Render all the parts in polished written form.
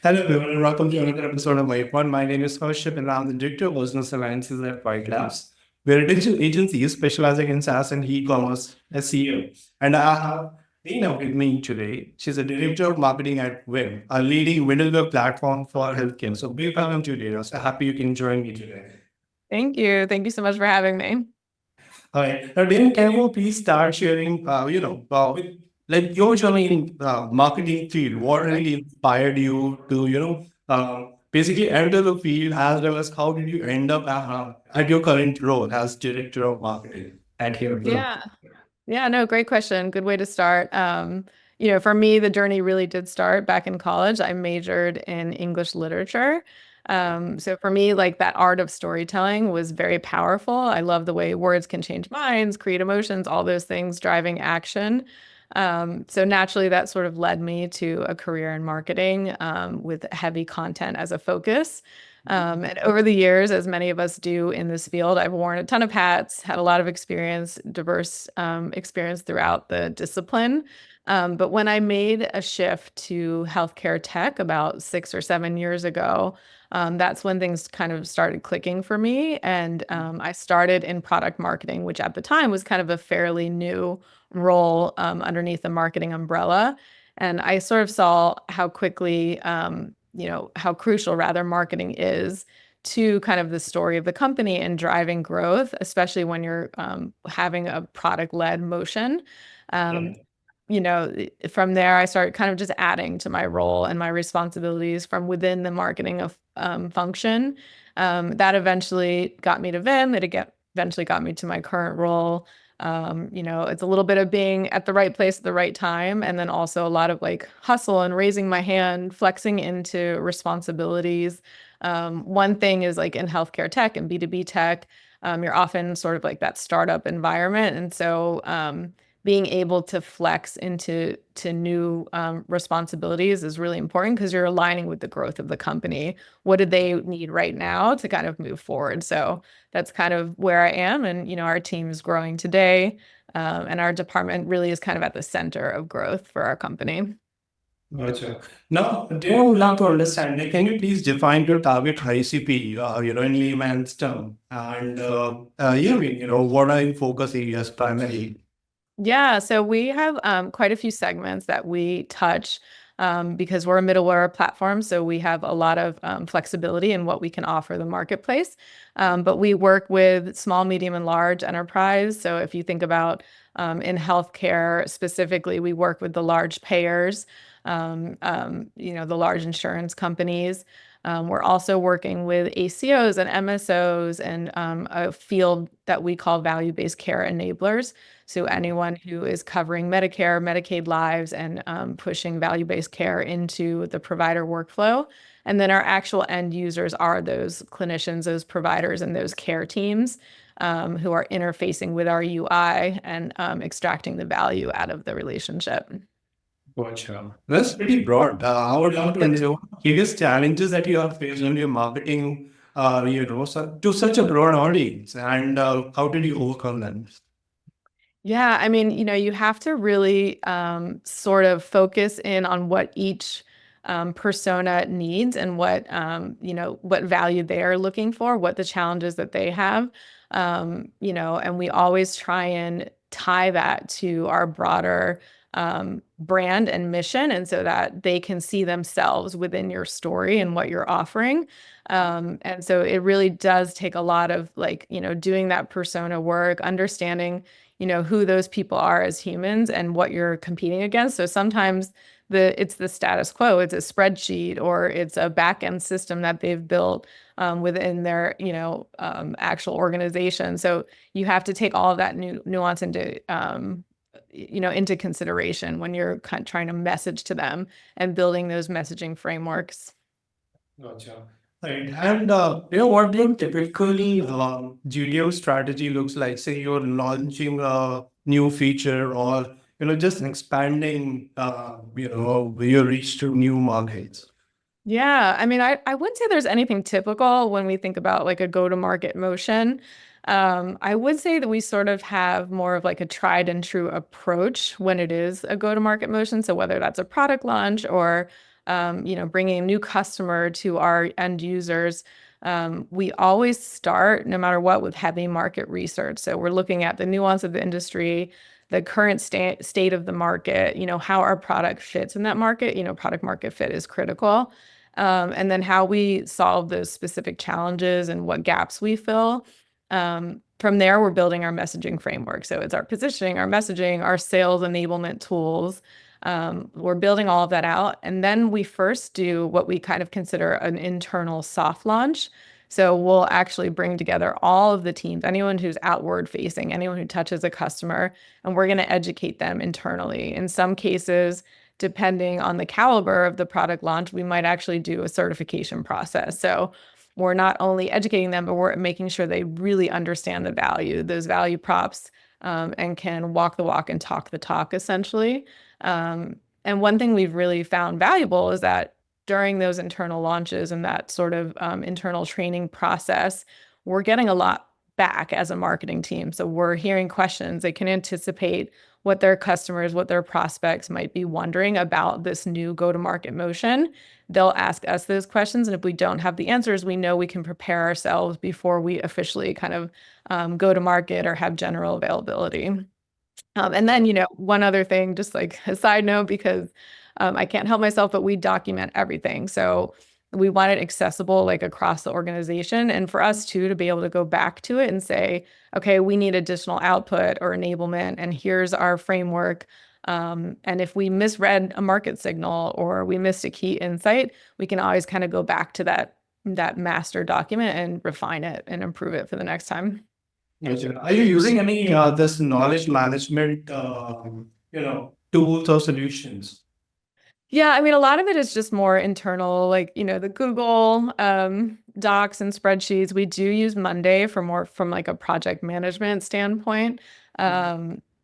Hello, everyone, and welcome to another episode of WytPod. My name is Harship, and I'm the Director of Business Alliances at WytLabs. We're a digital agency specializing in SaaS and e-commerce SEO. And I have Dina with me today. She's a Director of Marketing at WIM, a leading middleware platform for healthcare. So, big welcome to you, Dina. So happy you can join me today. Thank you. Thank you so much for having me. All right. Now, Dina, can you please start sharing, with like your journey in marketing field? What really inspired you to, basically enter the field, as well as how did you end up at your current role as director of marketing at here? Yeah. Yeah, no, great question. Good way to start. For me, the journey really did start back in college. I majored in English literature. So for me, like that art of storytelling was very powerful. I love the way words can change minds, create emotions, all those things driving action. So naturally, that sort of led me to a career in marketing with heavy content as a focus. And over the years, as many of us do in this field, I've worn a ton of hats, had a lot of experience, diverse experience throughout the discipline. But when I made a shift to healthcare tech about 6 or 7 years ago, that's when things kind of started clicking for me. And I started in product marketing, which at the time was kind of a fairly new role underneath the marketing umbrella. And I sort of saw how quickly, how crucial rather marketing is to kind of the story of the company and driving growth, especially when you're having a product-led motion. Um, from there, I started kind of just adding to my role and my responsibilities from within the marketing of function. That eventually got me to Vim. Eventually got me to my current role. It's a little bit of being at the right place at the right time, and then also a lot of like hustle and raising my hand, flexing into responsibilities. One thing is like in healthcare tech and B2B tech, you're often sort of like that startup environment. And so being able to flex into new responsibilities is really important because you're aligning with the growth of the company. What do they need right now to kind of move forward? So that's kind of where I am. And, our team is growing today. And our department really is kind of at the center of growth for our company. Gotcha. Now to understand, like, can you please define your target ICP, in layman's term, and what are your focus areas primarily? Yeah, so we have quite a few segments that we touch because we're a middleware platform. So we have a lot of flexibility in what we can offer the marketplace. But we work with small, medium, and large enterprise. So if you think about in healthcare specifically, we work with the large payers, the large insurance companies. We're also working with ACOs and MSOs and a field that we call value-based care enablers. So anyone who is covering Medicare, Medicaid lives and pushing value-based care into the provider workflow. And then our actual end users are those clinicians, those providers, and those care teams who are interfacing with our UI and extracting the value out of the relationship. Gotcha. That's pretty broad. I would love to know biggest challenges that you have faced when you're marketing, to such a broad audience, and how did you overcome them? Yeah, I mean, you have to really sort of focus in on what each persona needs and what value they are looking for, what the challenges that they have. And we always try and tie that to our broader brand and mission, and so that they can see themselves within your story and what you're offering. And so it really does take a lot of doing that persona work, understanding who those people are as humans and what you're competing against. So sometimes it's the status quo, it's a spreadsheet or it's a back end system that they've built within their actual organization. So you have to take all of that nuance into consideration when you're trying to message to them and building those messaging frameworks. Gotcha. Right. And what then typically Julio strategy looks like? Say you're launching a new feature, or just expanding your reach to new markets. Yeah, I mean, I wouldn't say there's anything typical when we think about like a go-to-market motion. I would say that we sort of have more of like a tried and true approach when it is a go-to-market motion. So whether that's a product launch or bringing a new customer to our end users, we always start, no matter what, with heavy market research. So we're looking at the nuance of the industry, the current state of the market, how our product fits in that market. Product market fit is critical. And then how we solve those specific challenges and what gaps we fill. From there, we're building our messaging framework. So it's our positioning, our messaging, our sales enablement tools. We're building all of that out. And then we first do what we kind of consider an internal soft launch. So we'll actually bring together all of the teams, anyone who's outward facing, anyone who touches a customer, and we're going to educate them internally. In some cases, depending on the caliber of the product launch, we might actually do a certification process. So we're not only educating them, but we're making sure they really understand the value, those value props, and can walk the walk and talk the talk, essentially. And one thing we've really found valuable is that during those internal launches and that sort of internal training process, we're getting a lot back as a marketing team. So we're hearing questions. They can anticipate what their customers, what their prospects might be wondering about this new go-to-market motion. They'll ask us those questions. And if we don't have the answers, we know we can prepare ourselves before we officially kind of go to market or have general availability. And then, one other thing, just like a side note, because I can't help myself, but we document everything. So we want it accessible like across the organization. And for us too, to be able to go back to it and say, okay, we need additional output or enablement, and here's our framework. And if we misread a market signal or we missed a key insight, we can always kind of go back to that master document and refine it and improve it for the next time. Gotcha. Are you using any this knowledge management tools or solutions? Yeah, I mean, a lot of it is just more internal, like, the Google Docs and spreadsheets. We do use Monday for more from like a project management standpoint.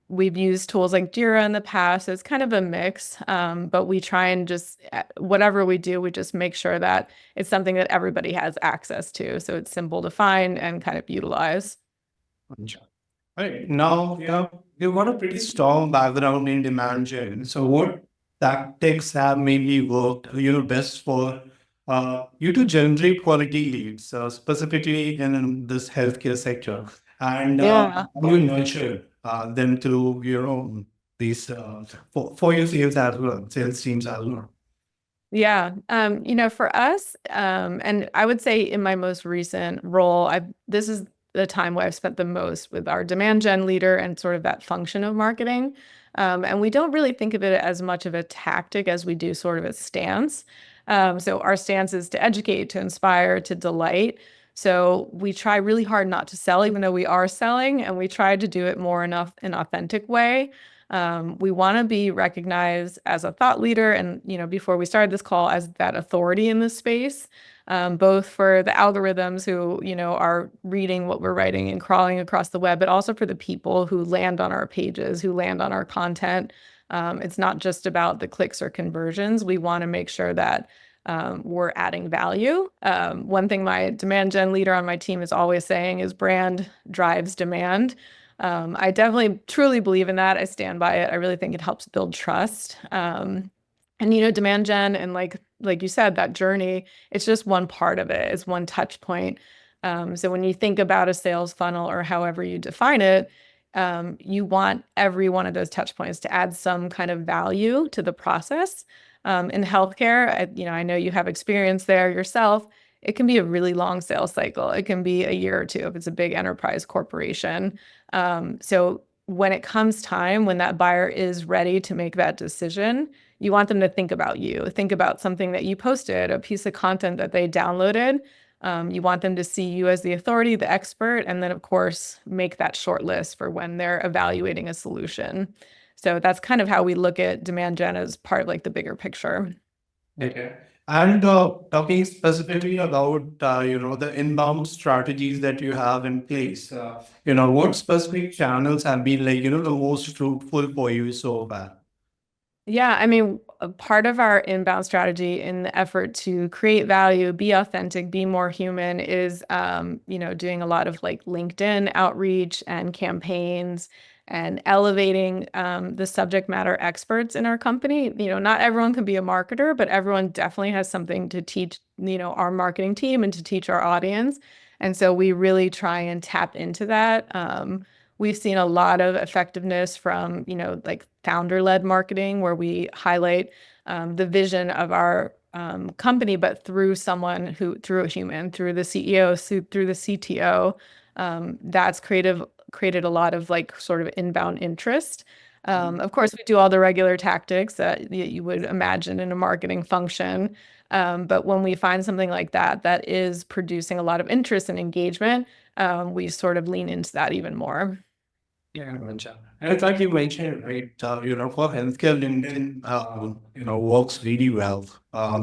We've used tools like Jira in the past. It's kind of a mix, but we try and just, whatever we do, we just make sure that it's something that everybody has access to. So it's simple to find and kind of utilize. Gotcha. All right. Now, you've got a pretty strong background in demand gen. So what tactics have maybe worked, best for you to generate quality leads, specifically in this healthcare sector, and Yeah. you nurture them through these for your sales as well, sales teams as well. Yeah. For us, and I would say in my most recent role, this is the time where I've spent the most with our demand gen leader and sort of that function of marketing. And we don't really think of it as much of a tactic as we do sort of a stance. So our stance is to educate, to inspire, to delight. So we try really hard not to sell, even though we are selling, and we try to do it more in an authentic way. We want to be recognized as a thought leader and, before we started this call, as that authority in this space, both for the algorithms who, are reading what we're writing and crawling across the web, but also for the people who land on our pages, who land on our content. It's not just about the clicks or conversions. We want to make sure that we're adding value. One thing my demand gen leader on my team is always saying is brand drives demand. I definitely truly believe in that. I stand by it. I really think it helps build trust. And demand gen and like you said, that journey, it's just one part of it. It's one touch point. So when you think about a sales funnel or however you define it, you want every one of those touch points to add some kind of value to the process. In healthcare, I know you have experience there yourself. It can be a really long sales cycle. It can be a year or two if it's a big enterprise corporation. So when it comes time, when that buyer is ready to make that decision, you want them to think about you, think about something that you posted, a piece of content that they downloaded. You want them to see you as the authority, the expert, and then, of course, make that short list for when they're evaluating a solution. So that's kind of how we look at demand gen as part of like the bigger picture. Okay. And talking specifically about the inbound strategies that you have in place, what specific channels have been like the most fruitful for you so far? Yeah, I mean, a part of our inbound strategy in the effort to create value, be authentic, be more human is, doing a lot of like LinkedIn outreach and campaigns, and elevating the subject matter experts in our company. Not everyone can be a marketer, but everyone definitely has something to teach, our marketing team and to teach our audience. And so we really try and tap into that. We've seen a lot of effectiveness from, like founder-led marketing, where we highlight the vision of our company, but through a human, through the CEO, through the CTO. That's created a lot of like sort of inbound interest. Of course, we do all the regular tactics that you would imagine in a marketing function. But when we find something like that is producing a lot of interest and engagement, we sort of lean into that even more. Yeah, gotcha. And in fact, you mentioned, right, for healthcare, LinkedIn, works really well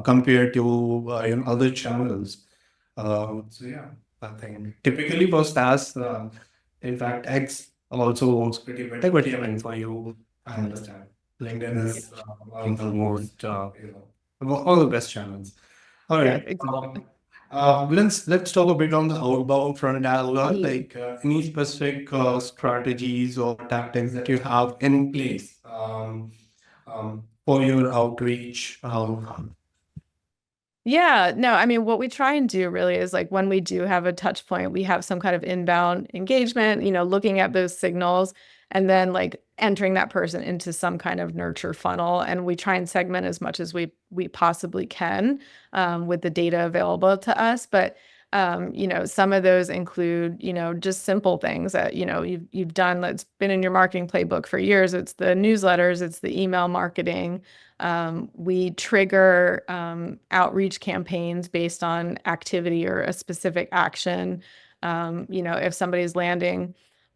compared to, other channels. So yeah, I think typically for SaaS, in fact, X also works pretty better, but yeah, for you, I understand. LinkedIn is one of the most, all the best channels. All Yeah, right. exactly. Let's talk a bit on the outbound front as well. Like any specific strategies or tactics that you have in place for your outreach. Yeah, no, I mean, what we try and do really is like when we do have a touch point, we have some kind of inbound engagement, looking at those signals and then like entering that person into some kind of nurture funnel. And we try and segment as much as we possibly can with the data available to us. But some of those include, just simple things that, you've done that's been in your marketing playbook for years. It's the newsletters, it's the email marketing. We trigger outreach campaigns based on activity or a specific action. If somebody's landing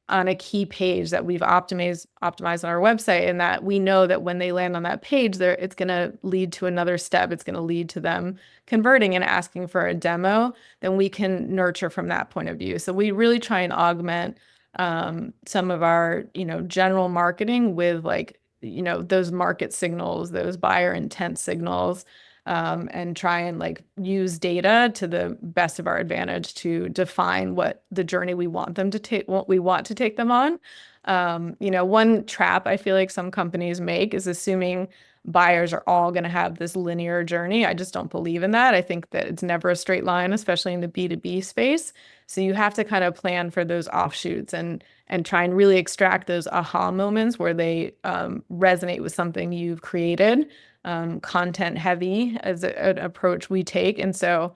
on a key page that we've optimized on our website, and that we know that when they land on that page, it's going to lead to another step. It's going to lead to them converting and asking for a demo. Then we can nurture from that point of view. So we really try and augment some of our, general marketing with like, those market signals, those buyer intent signals, and try and like use data to the best of our advantage to define what the journey we want them to take, what we want to take them on. One trap I feel like some companies make is assuming buyers are all going to have this linear journey. I just don't believe in that. I think that it's never a straight line, especially in the B2B space. So you have to kind of plan for those offshoots and try and really extract those aha moments where they resonate with something you've created. Content heavy as an approach we take. And so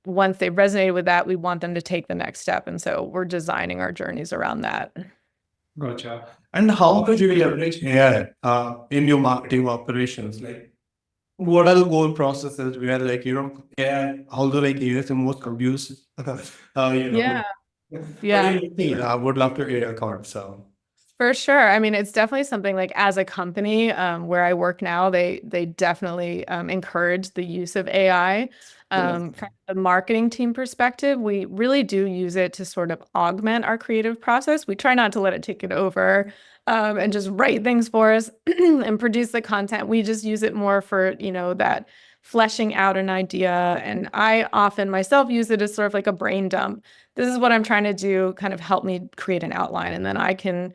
once they've resonated with that, we want them to take the next step. And so we're designing our journeys around that. Gotcha. And how could you leverage AI in your marketing operations? Like, what are the goal processes where, like, AI, although like AI is the most conducive, Yeah. Yeah. I would love to hear your thoughts. So. For sure. I mean, it's definitely something like as a company where I work now, they definitely encourage the use of AI. From the marketing team perspective, we really do use it to sort of augment our creative process. We try not to let it take it over and just write things for us and produce the content. We just use it more for, that fleshing out an idea. And I often myself use it as sort of like a brain dump. This is what I'm trying to do, kind of help me create an outline. And then I can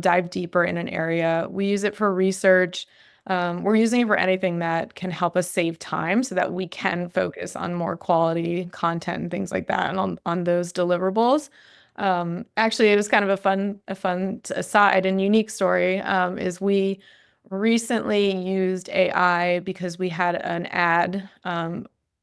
dive deeper in an area. We use it for research. We're using it for anything that can help us save time so that we can focus on more quality content and things like that and on those deliverables. Actually, it was kind of a fun aside and unique story is we recently used AI because we had an ad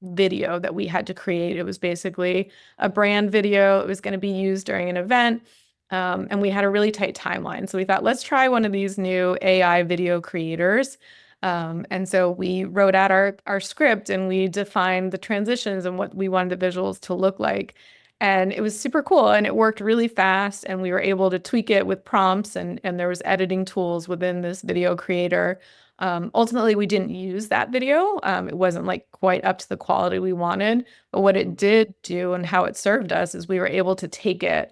video that we had to create. It was basically a brand video. It was going to be used during an event. And we had a really tight timeline. So we thought, let's try one of these new AI video creators. And so we wrote out our script and we defined the transitions and what we wanted the visuals to look like. And it was super cool and it worked really fast and we were able to tweak it with prompts and there was editing tools within this video creator. Ultimately, we didn't use that video. It wasn't like quite up to the quality we wanted, but what it did do and how it served us is we were able to take it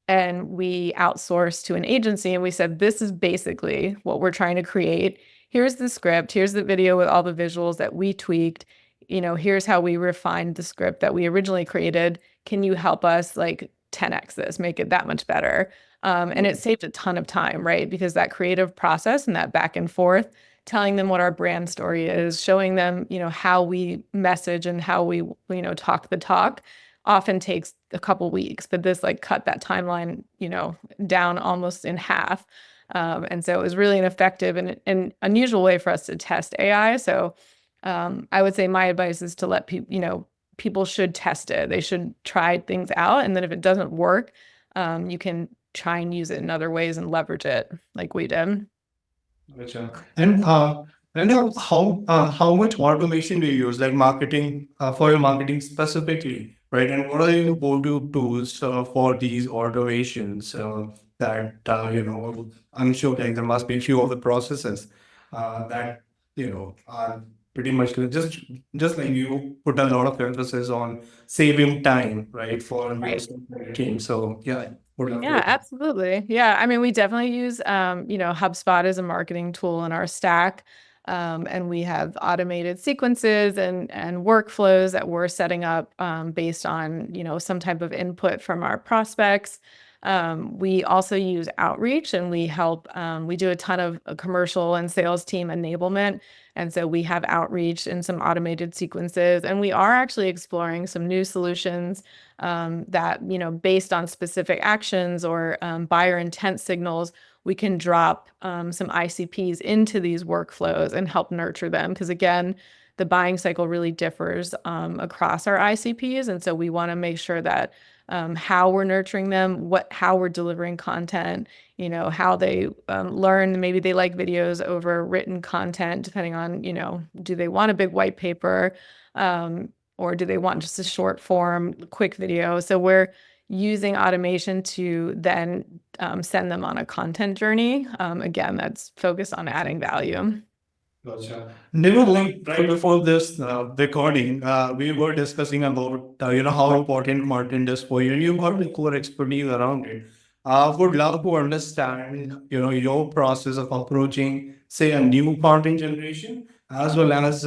and we outsourced to an agency and we said, this is basically what we're trying to create. Here's the script. Here's the video with all the visuals that we tweaked. Here's how we refined the script that we originally created. Can you help us like 10x this, make it that much better? And it saved a ton of time, right? Because that creative process and that back and forth, telling them what our brand story is, showing them, how we message and how we, talk the talk often takes a couple weeks, but this like cut that timeline, down almost in half. And so it was really an effective and unusual way for us to test AI. So I would say my advice is to let people, people should test it. They should try things out. And then if it doesn't work, you can try and use it in other ways and leverage it like we did. Gotcha. And how much automation do you use, like marketing, for your marketing specifically, right? And what are your go-to tools for these automations that I'm sure like there must be a few of the processes that are pretty much just like you put a lot of emphasis on saving time, right, for Right. your team. So yeah, what are Yeah, absolutely. Yeah. I mean, we definitely use, HubSpot as a marketing tool in our stack. And we have automated sequences and workflows that we're setting up based on, some type of input from our prospects. We also use outreach and we do a ton of commercial and sales team enablement. And so we have outreach and some automated sequences. And we are actually exploring some new solutions that, based on specific actions or buyer intent signals, we can drop some ICPs into these workflows and help nurture them. Because again, the buying cycle really differs across our ICPs. And so we want to make sure that how we're nurturing them, how we're delivering content, how they learn. Maybe they like videos over written content, depending on, do they want a big white paper? Or do they want just a short form, quick video? So we're using automation to then send them on a content journey. Again, that's focused on adding value. Gotcha. Never like right before this recording, we were discussing about how important content is for you. You got the core expertise around it. Would love to understand your process of approaching, say, a new content generation as well as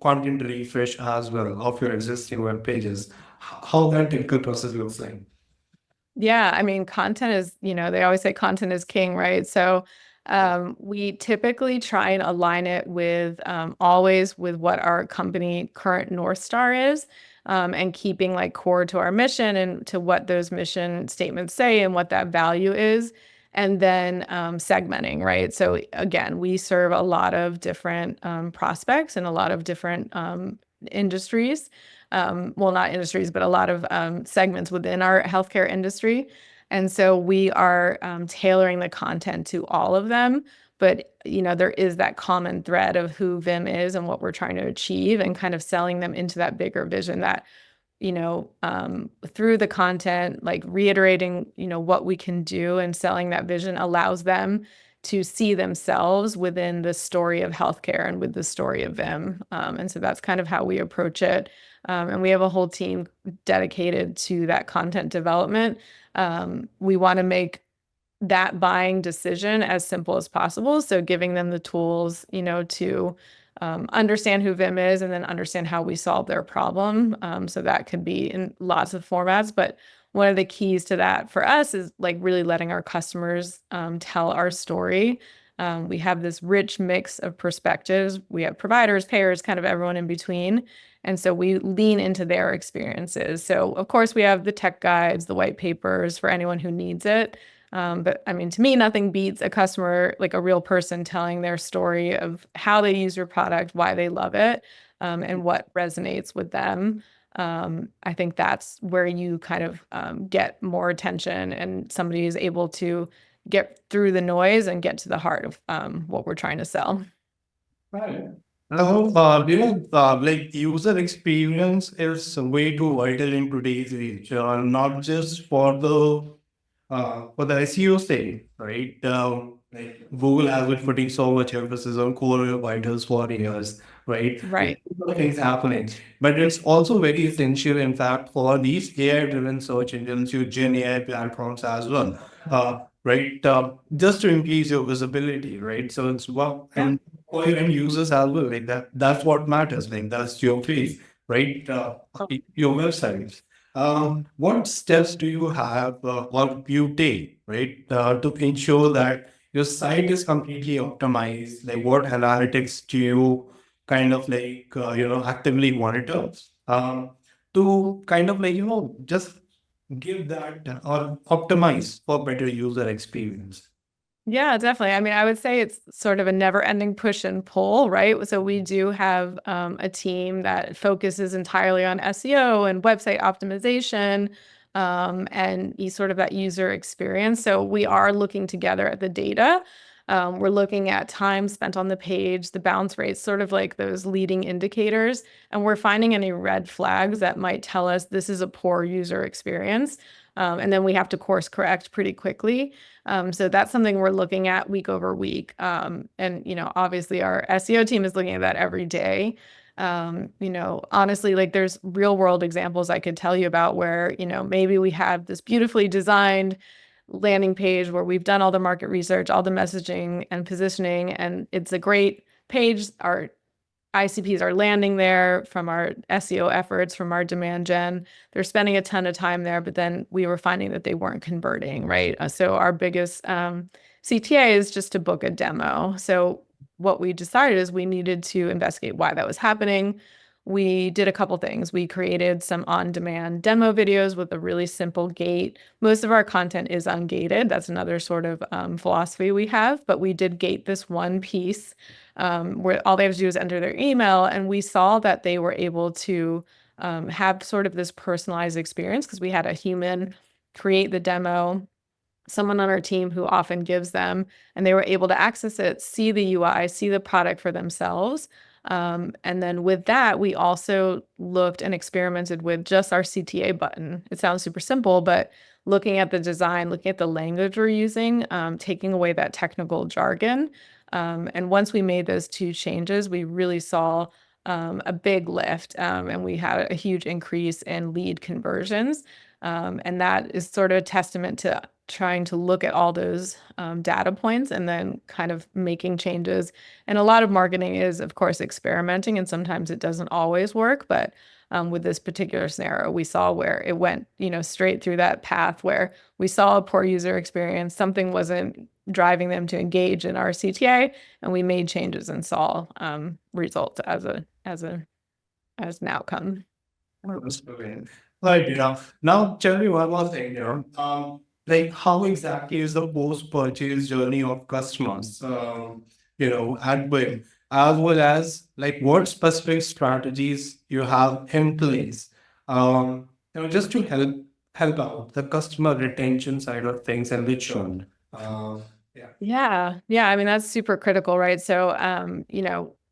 content refresh as well of your existing web pages. How that typical process looks like. Yeah, I mean, content is, they always say content is king, right? So we typically try and align it with always with what our company current North Star is, and keeping like core to our mission and to what those mission statements say and what that value is. And then segmenting, right? So again, we serve a lot of different prospects and a lot of different industries. Well, not industries, but a lot of segments within our healthcare industry. And so we are tailoring the content to all of them. But, there is that common thread of who Vim is and what we're trying to achieve and kind of selling them into that bigger vision that, through the content, like reiterating, what we can do and selling that vision allows them to see themselves within the story of healthcare and with the story of Vim. And so that's kind of how we approach it. And we have a whole team dedicated to that content development. We want to make that buying decision as simple as possible. So giving them the tools, to understand who Vim is and then understand how we solve their problem. So that could be in lots of formats, but one of the keys to that for us is like really letting our customers tell our story. We have this rich mix of perspectives. We have providers, payers, kind of everyone in between. And so we lean into their experiences. So of course we have the tech guides, the white papers for anyone who needs it. But I mean, to me, nothing beats a customer, like a real person telling their story of how they use your product, why they love it, and what resonates with them. I think that's where you kind of get more attention and somebody is able to get through the noise and get to the heart of what we're trying to sell. Right. Like user experience is way too vital in today's age, not just for the SEO sake, right? Like Google has been putting so much emphasis on core vitals for years, right? Right. Things happening, but it's also very essential, in fact, for these AI-driven search engines, your Gen AI platforms as well, right? Just to increase your visibility, right? So it's well, and for your end users as well, like that. That's what matters. Like that's your face, right? Your website. What steps do you have or you take, right, to ensure that your site is completely optimized? Like, what analytics do you kind of actively monitor to kind of just give that or optimize for better user experience? Yeah, definitely. I mean, I would say it's sort of a never-ending push and pull, right? So we do have a team that focuses entirely on SEO and website optimization, and sort of that user experience. So we are looking together at the data. We're looking at time spent on the page, the bounce rates, sort of like those leading indicators, and we're finding any red flags that might tell us this is a poor user experience. And then we have to course correct pretty quickly. So that's something we're looking at week over week. And, obviously our SEO team is looking at that every day. Honestly, like there's real world examples I could tell you about where, maybe we have this beautifully designed landing page where we've done all the market research, all the messaging and positioning, and it's a great page. Our ICPs are landing there from our SEO efforts, from our demand gen. They're spending a ton of time there, but then we were finding that they weren't converting, right? So our biggest CTA is just to book a demo. So what we decided is we needed to investigate why that was happening. We did a couple things. We created some on-demand demo videos with a really simple gate. Most of our content is ungated. That's another sort of philosophy we have, but we did gate this one piece where all they have to do is enter their email. And we saw that they were able to have sort of this personalized experience because we had a human create the demo, someone on our team who often gives them, and they were able to access it, see the UI, see the product for themselves. And then with that, we also looked and experimented with just our CTA button. It sounds super simple, but looking at the design, looking at the language we're using, taking away that technical jargon. And once we made those two changes, we really saw a big lift, and we had a huge increase in lead conversions. And that is sort of a testament to trying to look at all those data points and then kind of making changes. And a lot of marketing is, of course, experimenting, and sometimes it doesn't always work. But with this particular scenario, we saw where it went, straight through that path where we saw a poor user experience, something wasn't driving them to engage in our CTA, and we made changes and saw results as an outcome. That's brilliant. Right, now tell me one more thing, like how exactly is the post-purchase journey of customers, at Wim, as well as like what specific strategies you have in place, just to help out the customer retention side of things and the churn. Yeah. Yeah. I mean, that's super critical, right? So,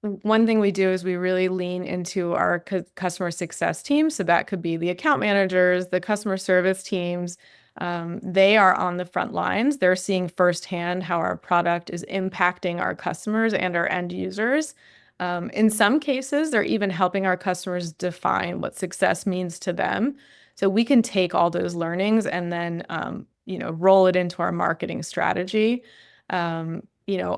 one thing we do is we really lean into our customer success team. So that could be the account managers, the customer service teams. They are on the front lines. They're seeing firsthand how our product is impacting our customers and our end users. In some cases, they're even helping our customers define what success means to them. So we can take all those learnings and then, roll it into our marketing strategy.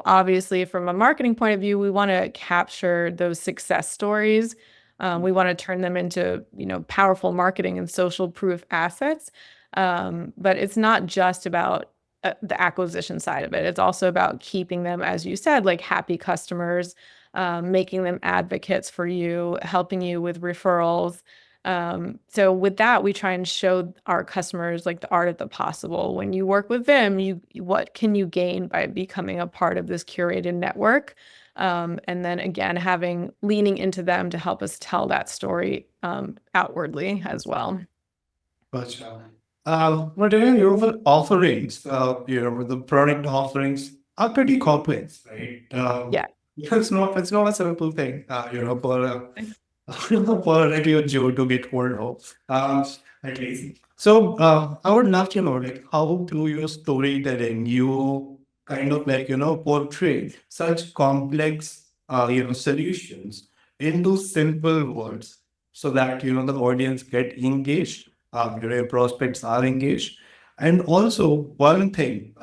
Obviously from a marketing point of view, we want to capture those success stories. We want to turn them into, powerful marketing and social proof assets. But it's not just about the acquisition side of it. It's also about keeping them, as you said, like happy customers, making them advocates for you, helping you with referrals. So with that, we try and show our customers like the art of the possible. When you work with them, what can you gain by becoming a part of this curated network? And then again, leaning into them to help us tell that story outwardly as well. Gotcha. But your offerings, the product offerings are pretty complex, right? Yeah. It's not a simple thing, for a regular Joe to get hold of, at least. So, I would love to know, like, how through your storytelling you kind of portray such complex, solutions into simple words so that, the audience get engaged, your prospects are engaged. And also one thing,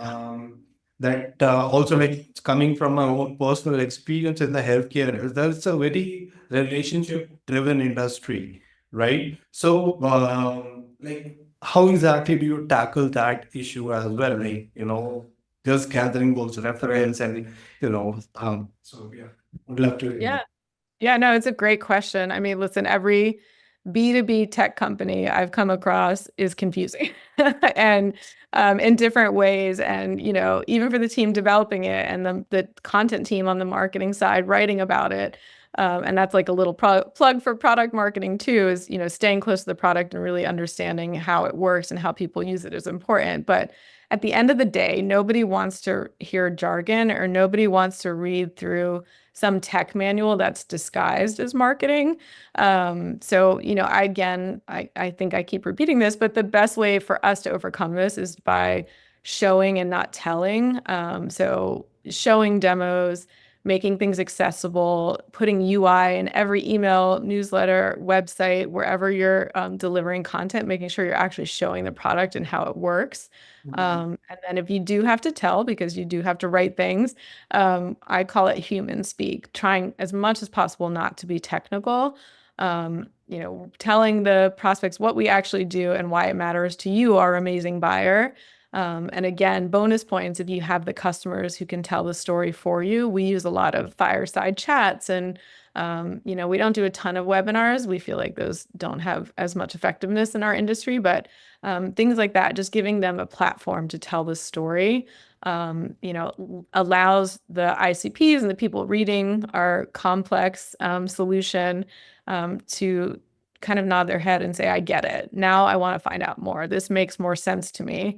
that also like it's coming from my own personal experience in the healthcare is that it's a very relationship driven industry. right? So, like, how exactly do you tackle that issue as well? Like, just gathering those reference and, so yeah, would love to hear. Yeah. Yeah, no, it's a great question. I mean, listen, every B2B tech company I've come across is confusing and in different ways. And, even for the team developing it and the content team on the marketing side writing about it. And that's like a little plug for product marketing too, is, staying close to the product and really understanding how it works and how people use it is important. But at the end of the day, nobody wants to hear jargon or nobody wants to read through some tech manual that's disguised as marketing. So, I think I keep repeating this, but the best way for us to overcome this is by showing and not telling. So showing demos, making things accessible, putting UI in every email, newsletter, website, wherever you're delivering content, making sure you're actually showing the product and how it works. And then if you do have to tell, because you do have to write things, I call it human speak, trying as much as possible not to be technical. Telling the prospects what we actually do and why it matters to you, our amazing buyer. And again, bonus points if you have the customers who can tell the story for you. We use a lot of fireside chats and we don't do a ton of webinars. We feel like those don't have as much effectiveness in our industry, but things like that, just giving them a platform to tell the story, allows the ICPs and the people reading our complex solution to kind of nod their head and say, I get it. Now I want to find out more. This makes more sense to me.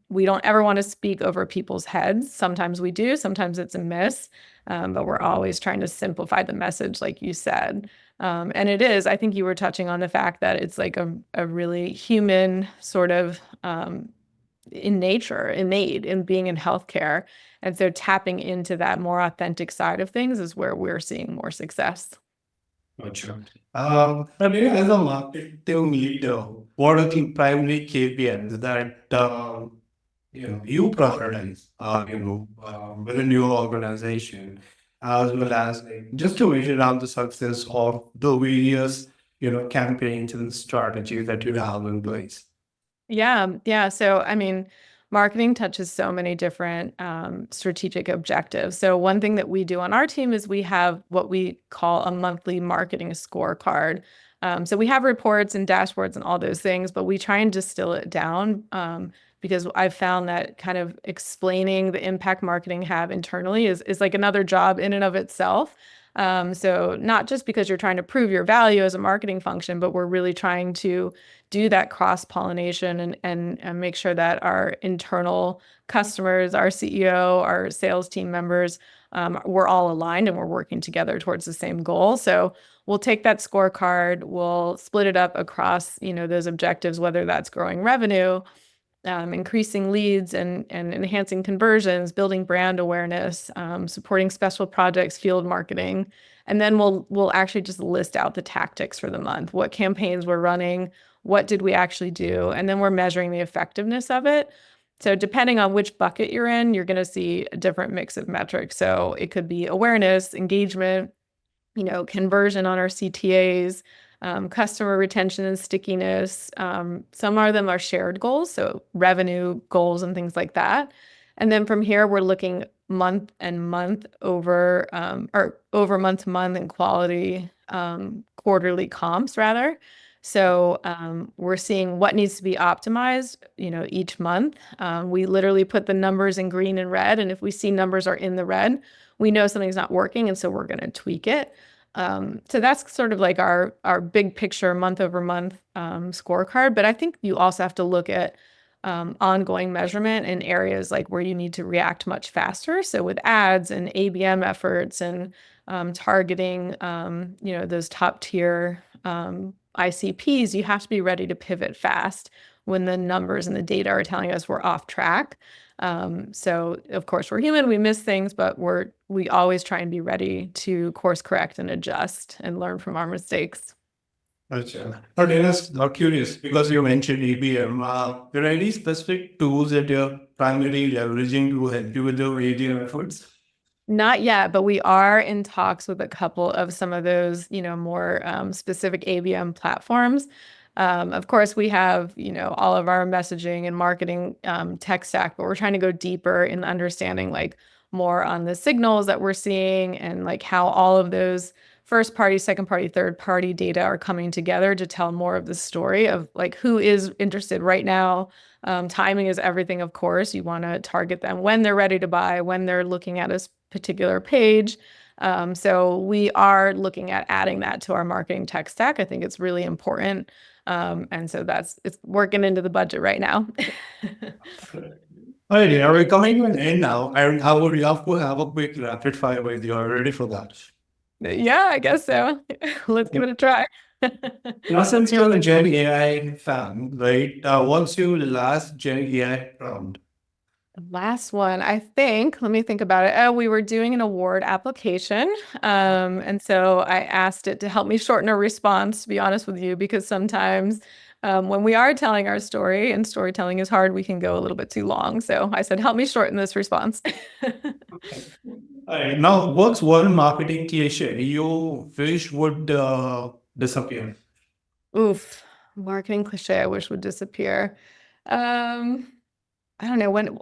We don't ever want to speak over people's heads. Sometimes we do, sometimes it's a miss, but we're always trying to simplify the message, like you said. And it is, I think you were touching on the fact that it's like a really human sort of innate in being in healthcare. And so tapping into that more authentic side of things is where we're seeing more success. Gotcha. I mean, as a marketing leader, what are the primary KPIs that you prioritize, within your organization, as well as like, just to measure out the success of the various, campaigns and strategies that you have in place? Yeah. So, I mean, marketing touches so many different strategic objectives. So, one thing that we do on our team is we have what we call a monthly marketing scorecard. So, we have reports and dashboards and all those things, but we try and distill it down because I've found that kind of explaining the impact marketing have internally is like another job in and of itself. So, not just because you're trying to prove your value as a marketing function, but we're really trying to do that cross-pollination and make sure that our internal customers, our CEO, our sales team members, we're all aligned and we're working together towards the same goal. So we'll take that scorecard, we'll split it up across, those objectives, whether that's growing revenue, increasing leads and enhancing conversions, building brand awareness, supporting special projects, field marketing. And then we'll actually just list out the tactics for the month, what campaigns we're running, what did we actually do, and then we're measuring the effectiveness of it. So depending on which bucket you're in, you're going to see a different mix of metrics. So it could be awareness, engagement, conversion on our CTAs, customer retention and stickiness. Some of them are shared goals, so revenue goals and things like that. And then from here, we're looking month and month over month to month and quality, quarterly comps rather. So we're seeing what needs to be optimized, each month. We literally put the numbers in green and red, and if we see numbers are in the red, we know something's not working, and so we're going to tweak it. So that's sort of like our big picture month over month scorecard. But I think you also have to look at ongoing measurement in areas like where you need to react much faster. So with ads and ABM efforts and targeting, those top tier ICPs, you have to be ready to pivot fast when the numbers and the data are telling us we're off track. So of course we're human, we miss things, but we always try and be ready to course correct and adjust and learn from our mistakes. Gotcha. Now, Dennis, now curious, because you mentioned ABM, there are any specific tools that you're primarily leveraging to help you with your ABM efforts? Not yet, but we are in talks with a couple of some of those, more specific ABM platforms. Of course, we have, all of our messaging and marketing tech stack, but we're trying to go deeper in understanding like more on the signals that we're seeing and like how all of those first party, second party, third party data are coming together to tell more of the story of like who is interested right now. Timing is everything, of course. You want to target them when they're ready to buy, when they're looking at a particular page. So we are looking at adding that to our marketing tech stack. I think it's really important. And so it's working into the budget right now. All right, yeah, we're coming to an end now. And I would love to have a quick rapid fire with you. Are you ready for that? Yeah, I guess so. Let's give it a try. Now, since you're a Gen AI fan, right? What's your last Gen AI prompt? Last one, I think, let me think about it. Oh, we were doing an award application. And so I asked it to help me shorten a response, to be honest with you, because sometimes when we are telling our story and storytelling is hard, we can go a little bit too long. So I said, help me shorten this response. All right. Now, what's one marketing cliche you wish would disappear? Oof, marketing cliche I wish would disappear. Um, I don't know when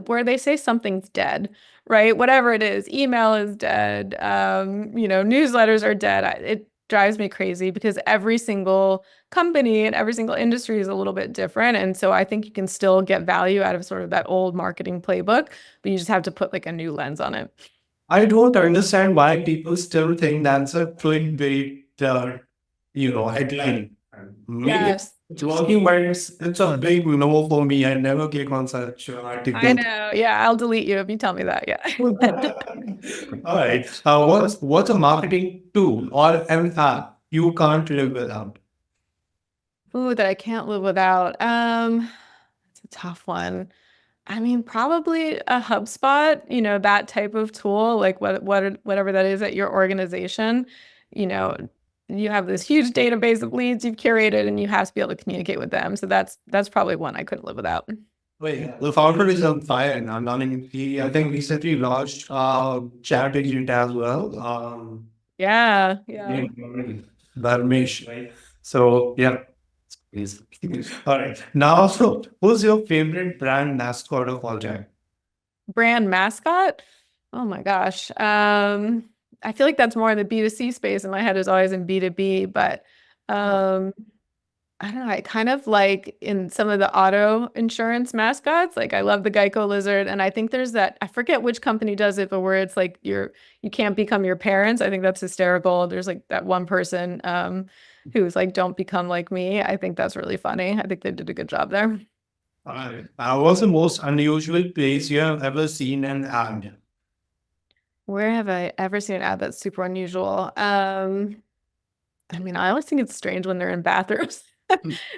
where they say something's dead, right? Whatever it is, email is dead. Newsletters are dead. It drives me crazy because every single company and every single industry is a little bit different. And so I think you can still get value out of sort of that old marketing playbook, but you just have to put like a new lens on it. I don't understand why people still think that's a clickbait, headline. Me, Yes. it's working, but it's a big no for me. I never click on such I article. know. Yeah, I'll delete you if you tell me that. Yeah. All right. What's a marketing tool or an app you can't live without? Ooh, that I can't live without. It's a tough one. I mean, probably a HubSpot, that type of tool, like whatever that is at your organization. You know, you have this huge database of leads you've curated and you have to be able to communicate with them. So that's probably one I couldn't live without. Wait, the founder is on fire now. I mean, he, I think, recently launched chat agent as well. Yeah, yeah. Dharmesh, right? So, yeah. Please. All right. Now, so who's your favorite brand mascot of all time? Brand mascot? Oh my gosh. I feel like that's more in the B2C space and my head is always in B2B, but um I don't know. I kind of like in some of the auto insurance mascots. Like I love the Geico lizard, and I think there's that. I forget which company does it, but where it's like you can't become your parents. I think that's hysterical. There's like that one person who's like, "Don't become like me." I think that's really funny. I think they did a good job there. All right. What's the most unusual place you have ever seen an ad? Where have I ever seen an ad that's super unusual? I mean, I always think it's strange when they're in bathrooms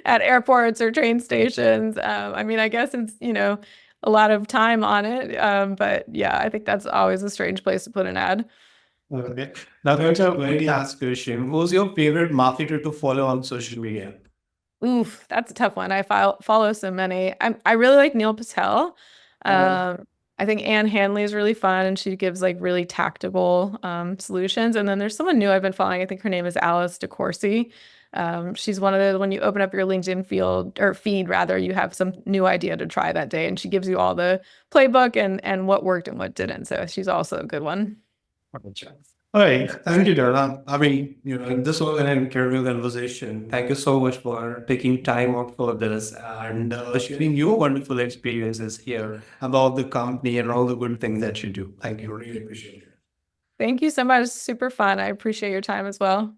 at airports or train stations. I mean, I guess it's, a lot of time on it. But yeah, I think that's always a strange place to put an ad. Okay. Now, that's a very last question. Who's your favorite marketer to follow on social media? Oof, that's a tough one. I follow so many. I really like Neil Patel. I think Anne Hanley is really fun and she gives like really tactical solutions. And then there's someone new I've been following. I think her name is Alice DeCourcy. She's one of the when you open up your LinkedIn feed rather, you have some new idea to try that day, and she gives you all the playbook and what worked and what didn't. So she's also a good one. All right. Thank you, Dara. I mean, this was an incredible conversation. Thank you so much for taking time out for this and sharing your wonderful experiences here about the company and all the good things that you do. Thank you. Really appreciate it. Thank you so much. Super fun. I appreciate your time as well.